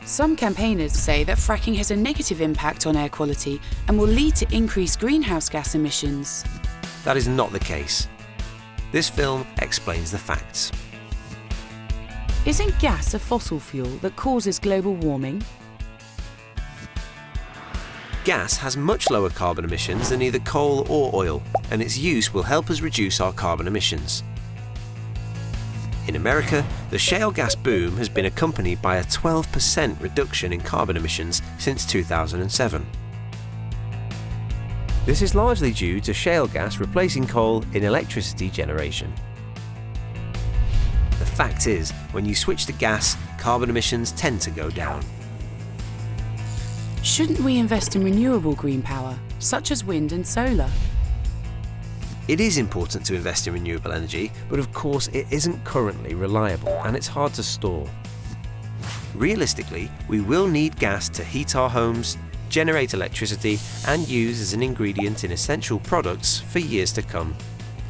Some campaigners say that fracking has a negative impact on air quality and will lead to increased greenhouse gas emissions. That is not the case. This film explains the facts. Isn't gas a fossil fuel that causes global warming? Gas has much lower carbon emissions than either coal or oil, and its use will help us reduce our carbon emissions. In America, the shale gas boom has been accompanied by a 12% reduction in carbon emissions since 2007. This is largely due to shale gas replacing coal in electricity generation. The fact is, when you switch to gas, carbon emissions tend to go down. Shouldn't we invest in renewable green power, such as wind and solar? It is important to invest in renewable energy, but of course it isn't currently reliable and it's hard to store. Realistically, we will need gas to heat our homes, generate electricity and use as an ingredient in essential products for years to come.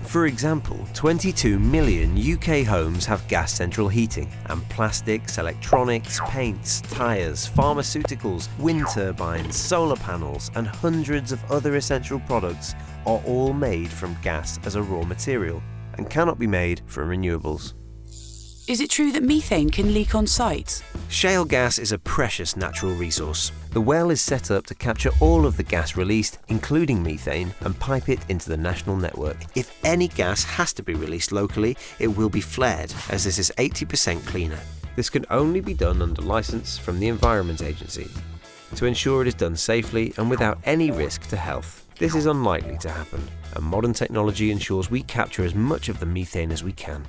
For example, 22 million UK homes have gas central heating, and plastics, electronics, paints, tyres, pharmaceuticals, wind turbines, solar panels and hundreds of other essential products are all made from gas as a raw material and cannot be made from renewables. Is it true that methane can leak on site? Shale gas is a precious natural resource. The well is set up to capture all of the gas released, including methane, and pipe it into the national network. If any gas has to be released locally, it will be flared, as this is 80% cleaner. This can only be done under licence from the Environment Agency, to ensure it is done safely and without any risk to health. This is unlikely to happen, and modern technology ensures we capture as much of the methane as we can.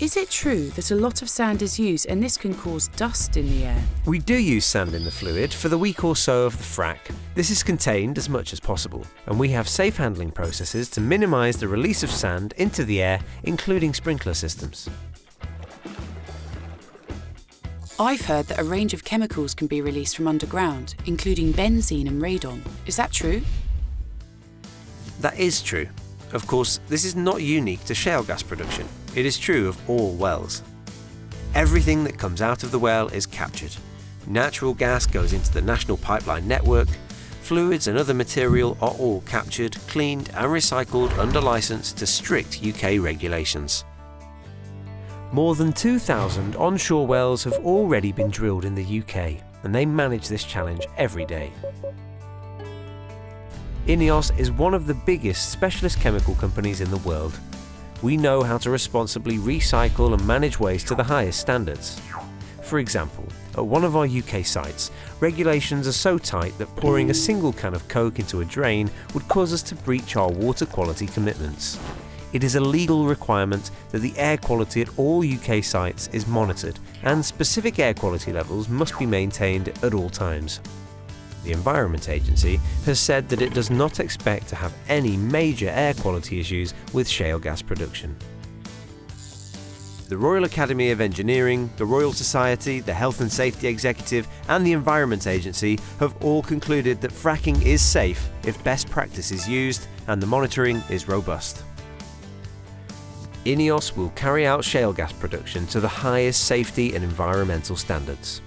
Is it true that a lot of sand is used and this can cause dust in the air? We do use sand in the fluid for the week or so of the frack. This is contained as much as possible, and we have safe handling processes to minimise the release of sand into the air, including sprinkler systems. I've heard that a range of chemicals can be released from underground, including benzene and radon. Is that true? That is true. Of course, this is not unique to shale gas production. It is true of all wells. Everything that comes out of the well is captured. Natural gas goes into the national pipeline network. Fluids and other material are all captured, cleaned and recycled under licence to strict UK regulations. More than 2,000 onshore wells have already been drilled in the UK, and they manage this challenge every day. INEOS is one of the biggest specialist chemical companies in the world. We know how to responsibly recycle and manage waste to the highest standards. For example, at one of our UK sites, regulations are so tight that pouring a single can of Coke into a drain would cause us to breach our water quality commitments. It is a legal requirement that the air quality at all UK sites is monitored, and specific air quality levels must be maintained at all times. The Environment Agency has said that it does not expect to have any major air quality issues with shale gas production. The Royal Academy of Engineering, the Royal Society, the Health and Safety Executive and the Environment Agency have all concluded that fracking is safe if best practice is used and the monitoring is robust. INEOS will carry out shale gas production to the highest safety and environmental standards.